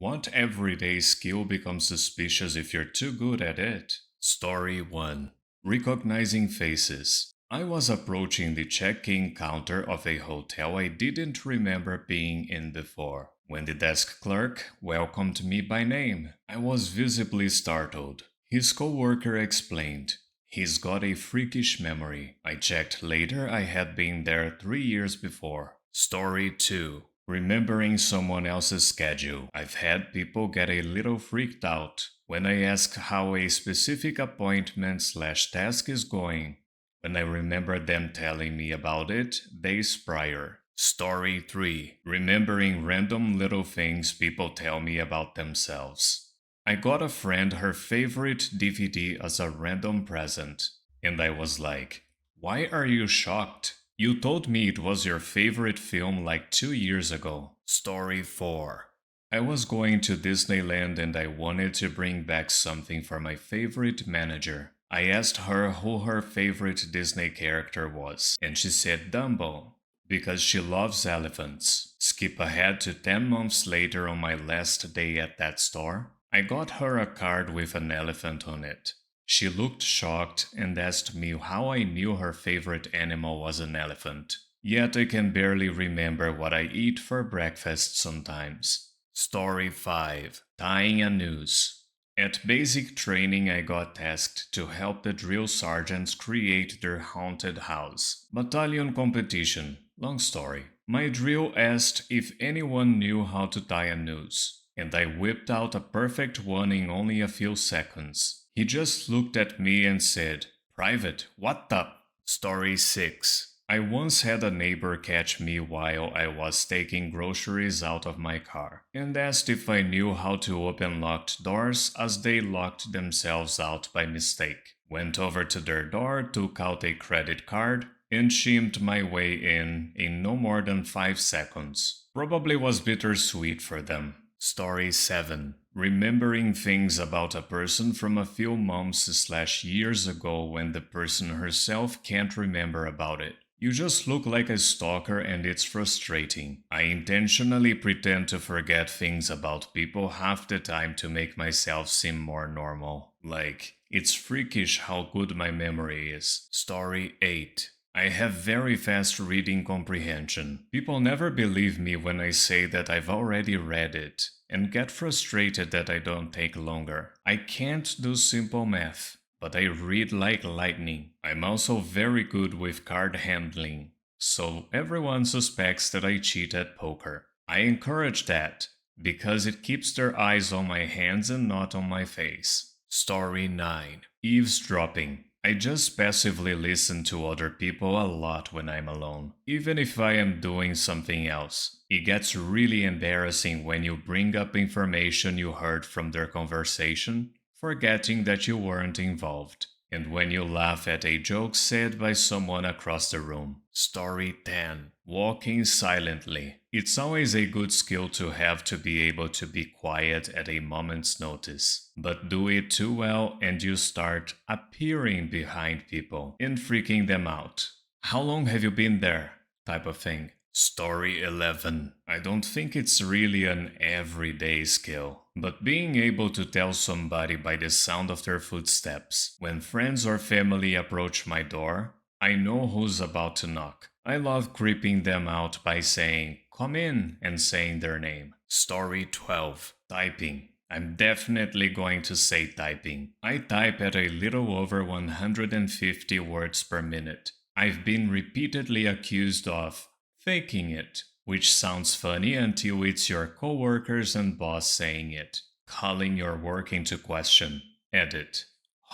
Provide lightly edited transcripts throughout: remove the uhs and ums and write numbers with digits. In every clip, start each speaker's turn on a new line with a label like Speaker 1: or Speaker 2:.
Speaker 1: What everyday skill becomes suspicious if you're too good at it? Story 1. Recognizing faces. I was approaching the check-in counter of a hotel I didn't remember being in before. When the desk clerk welcomed me by name, I was visibly startled. His coworker explained, "He's got a freakish memory. I checked later, I had been there 3 years before." Story 2. Remembering someone else's schedule. I've had people get a little freaked out when I ask how a specific appointment/task is going. When I remember them telling me about it days prior. Story 3. Remembering random little things people tell me about themselves. I got a friend her favorite DVD as a random present, and I was like, "Why are you shocked? You told me it was your favorite film like 2 years ago." Story 4. I was going to Disneyland and I wanted to bring back something for my favorite manager. I asked her who her favorite Disney character was, and she said Dumbo, because she loves elephants. Skip ahead to 10 months later on my last day at that store. I got her a card with an elephant on it. She looked shocked and asked me how I knew her favorite animal was an elephant. Yet I can barely remember what I eat for breakfast sometimes. Story 5. Tying a noose. At basic training, I got tasked to help the drill sergeants create their haunted house. Battalion competition. Long story. My drill asked if anyone knew how to tie a noose, and I whipped out a perfect one in only a few seconds. He just looked at me and said, "Private, what the?" Story 6. I once had a neighbor catch me while I was taking groceries out of my car and asked if I knew how to open locked doors as they locked themselves out by mistake. Went over to their door, took out a credit card, and shimmed my way in no more than 5 seconds. Probably was bittersweet for them. Story 7. Remembering things about a person from a few months/years ago when the person herself can't remember about it. You just look like a stalker and it's frustrating. I intentionally pretend to forget things about people half the time to make myself seem more normal. Like, it's freakish how good my memory is. Story 8. I have very fast reading comprehension. People never believe me when I say that I've already read it, and get frustrated that I don't take longer. I can't do simple math, but I read like lightning. I'm also very good with card handling, so everyone suspects that I cheat at poker. I encourage that, because it keeps their eyes on my hands and not on my face. Story 9. Eavesdropping. I just passively listen to other people a lot when I'm alone, even if I am doing something else. It gets really embarrassing when you bring up information you heard from their conversation, forgetting that you weren't involved, and when you laugh at a joke said by someone across the room. Story 10. Walking silently. It's always a good skill to have to be able to be quiet at a moment's notice, but do it too well and you start appearing behind people and freaking them out. "How long have you been there?" type of thing. Story 11. I don't think it's really an everyday skill, but being able to tell somebody by the sound of their footsteps. When friends or family approach my door, I know who's about to knock. I love creeping them out by saying, "Come in," and saying their name. Story 12. Typing. I'm definitely going to say typing. I type at a little over 150 words per minute. I've been repeatedly accused of faking it, which sounds funny until it's your coworkers and boss saying it, calling your work into question. Edit.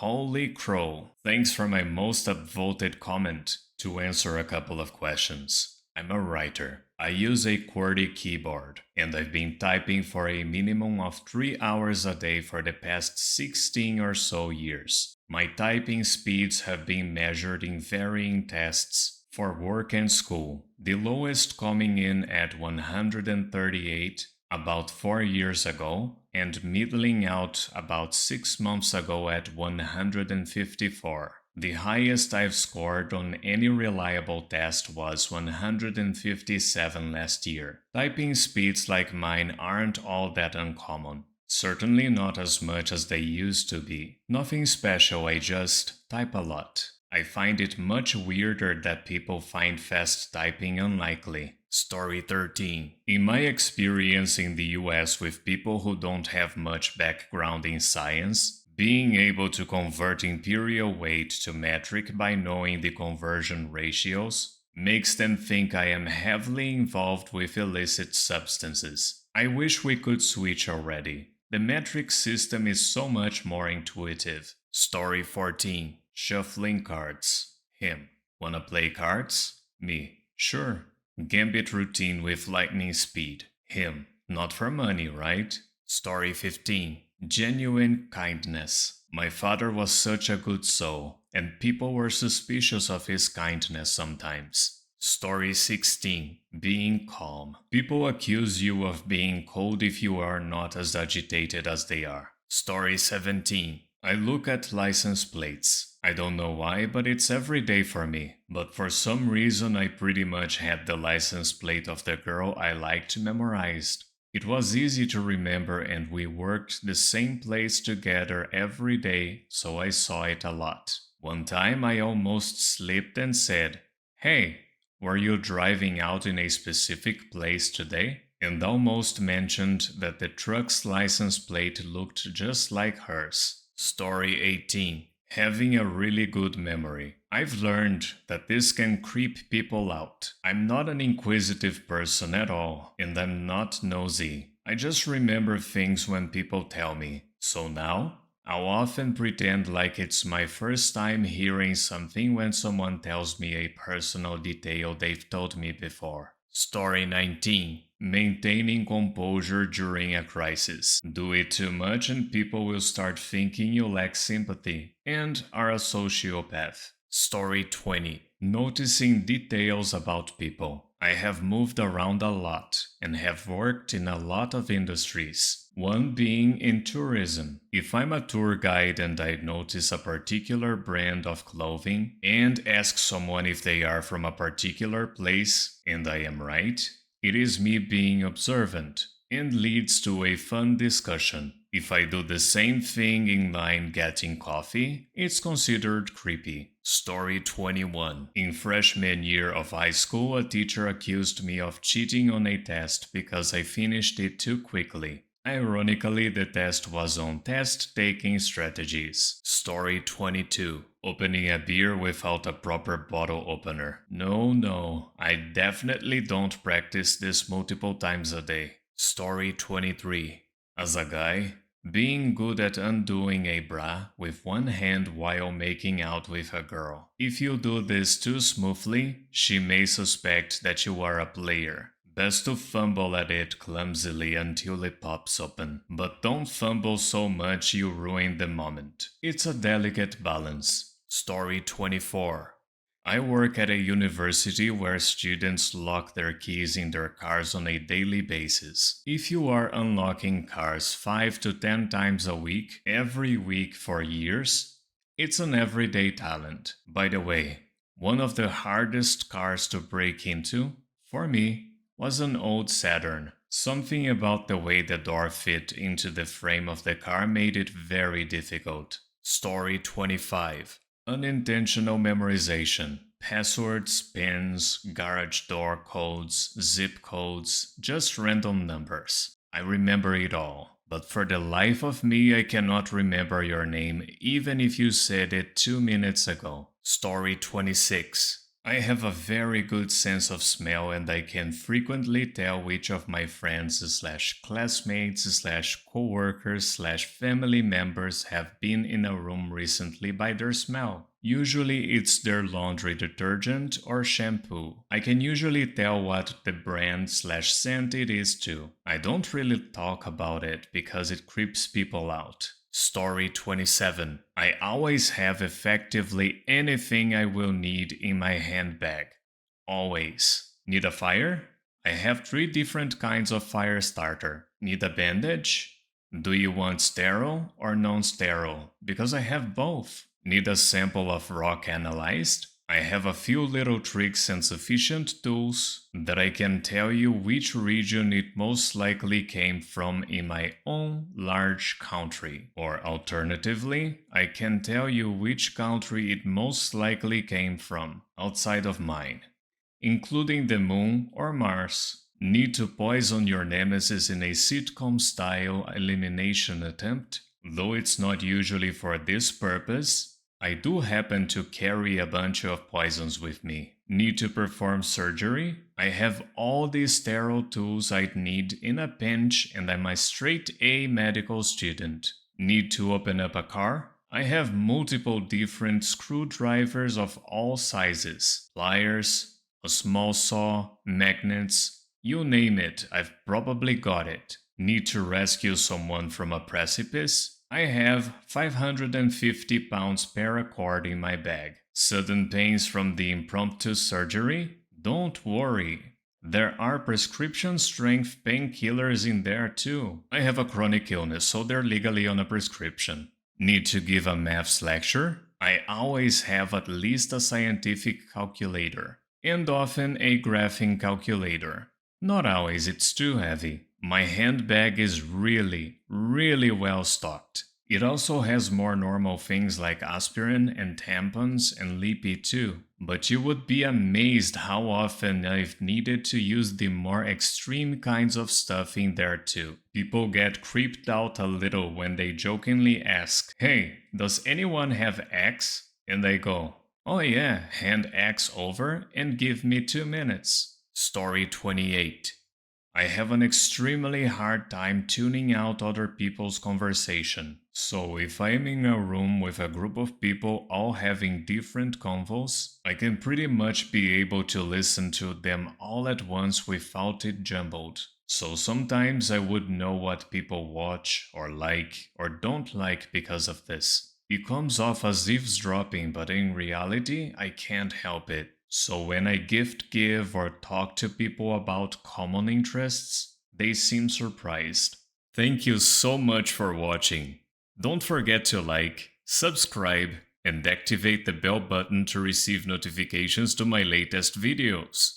Speaker 1: Holy crow. Thanks for my most upvoted comment. To answer a couple of questions. I'm a writer. I use a QWERTY keyboard, and I've been typing for a minimum of 3 hours a day for the past 16 or so years. My typing speeds have been measured in varying tests for work and school, the lowest coming in at 138 about 4 years ago, and middling out about 6 months ago at 154. The highest I've scored on any reliable test was 157 last year. Typing speeds like mine aren't all that uncommon. Certainly not as much as they used to be. Nothing special, I just type a lot. I find it much weirder that people find fast typing unlikely. Story 13. In my experience in the US with people who don't have much background in science, being able to convert imperial weight to metric by knowing the conversion ratios makes them think I am heavily involved with illicit substances. I wish we could switch already. The metric system is so much more intuitive. Story 14. Shuffling cards. Him. Wanna play cards? Me. Sure. Gambit routine with lightning speed. Him. Not for money, right? Story 15. Genuine kindness. My father was such a good soul, and people were suspicious of his kindness sometimes. Story 16. Being calm. People accuse you of being cold if you are not as agitated as they are. Story 17. I look at license plates. I don't know why, but it's every day for me. But for some reason, I pretty much had the license plate of the girl I liked memorized. It was easy to remember, and we worked the same place together every day, so I saw it a lot. One time I almost slipped and said, "Hey, were you driving out in a specific place today?" And almost mentioned that the truck's license plate looked just like hers. Story 18. Having a really good memory. I've learned that this can creep people out. I'm not an inquisitive person at all, and I'm not nosy. I just remember things when people tell me. So now, I'll often pretend like it's my first time hearing something when someone tells me a personal detail they've told me before. Story 19. Maintaining composure during a crisis. Do it too much and people will start thinking you lack sympathy and are a sociopath. Story 20. Noticing details about people. I have moved around a lot and have worked in a lot of industries, one being in tourism. If I'm a tour guide and I notice a particular brand of clothing and ask someone if they are from a particular place, and I am right, it is me being observant and leads to a fun discussion. If I do the same thing in line getting coffee, it's considered creepy. Story 21. In freshman year of high school, a teacher accused me of cheating on a test because I finished it too quickly. Ironically, the test was on test-taking strategies. Story 22. Opening a beer without a proper bottle opener. No, I definitely don't practice this multiple times a day. Story 23. As a guy, being good at undoing a bra with one hand while making out with a girl. If you do this too smoothly, she may suspect that you are a player. Best to fumble at it clumsily until it pops open. But don't fumble so much you ruin the moment. It's a delicate balance. Story 24. I work at a university where students lock their keys in their cars on a daily basis. If you are unlocking cars 5 to 10 times a week, every week for years, it's an everyday talent. By the way, one of the hardest cars to break into, for me, was an old Saturn. Something about the way the door fit into the frame of the car made it very difficult. Story 25. Unintentional memorization. Passwords, pins, garage door codes, zip codes, just random numbers. I remember it all. But for the life of me, I cannot remember your name even if you said it 2 minutes ago. Story 26. I have a very good sense of smell and I can frequently tell which of my friends / classmates / coworkers / family members have been in a room recently by their smell. Usually it's their laundry detergent or shampoo. I can usually tell what the brand / scent it is too. I don't really talk about it because it creeps people out. Story 27. I always have effectively anything I will need in my handbag. Always. Need a fire? I have 3 different kinds of fire starter. Need a bandage? Do you want sterile or non-sterile? Because I have both. Need a sample of rock analyzed? I have a few little tricks and sufficient tools that I can tell you which region it most likely came from in my own large country. Or alternatively, I can tell you which country it most likely came from outside of mine, including the moon or Mars. Need to poison your nemesis in a sitcom style elimination attempt? Though it's not usually for this purpose, I do happen to carry a bunch of poisons with me. Need to perform surgery? I have all the sterile tools I'd need in a pinch, and I'm a straight A medical student. Need to open up a car? I have multiple different screwdrivers of all sizes, pliers, a small saw, magnets, you name it, I've probably got it. Need to rescue someone from a precipice? I have 550 pounds paracord in my bag. Sudden pains from the impromptu surgery? Don't worry. There are prescription strength painkillers in there too. I have a chronic illness, so they're legally on a prescription. Need to give a maths lecture? I always have at least a scientific calculator, and often a graphing calculator. Not always, it's too heavy. My handbag is really well stocked. It also has more normal things like aspirin and tampons and lippy too. But you would be amazed how often I've needed to use the more extreme kinds of stuff in there too. People get creeped out a little when they jokingly ask, "Hey, does anyone have X?" And I go, "Oh yeah, hand X over and give me 2 minutes." Story 28. I have an extremely hard time tuning out other people's conversation. So if I'm in a room with a group of people all having different convos, I can pretty much be able to listen to them all at once without it jumbled. So sometimes I would know what people watch or like or don't like because of this. It comes off as eavesdropping, but in reality, I can't help it. So when I gift give or talk to people about common interests, they seem surprised. Thank you so much for watching. Don't forget to like, subscribe, and activate the bell button to receive notifications to my latest videos.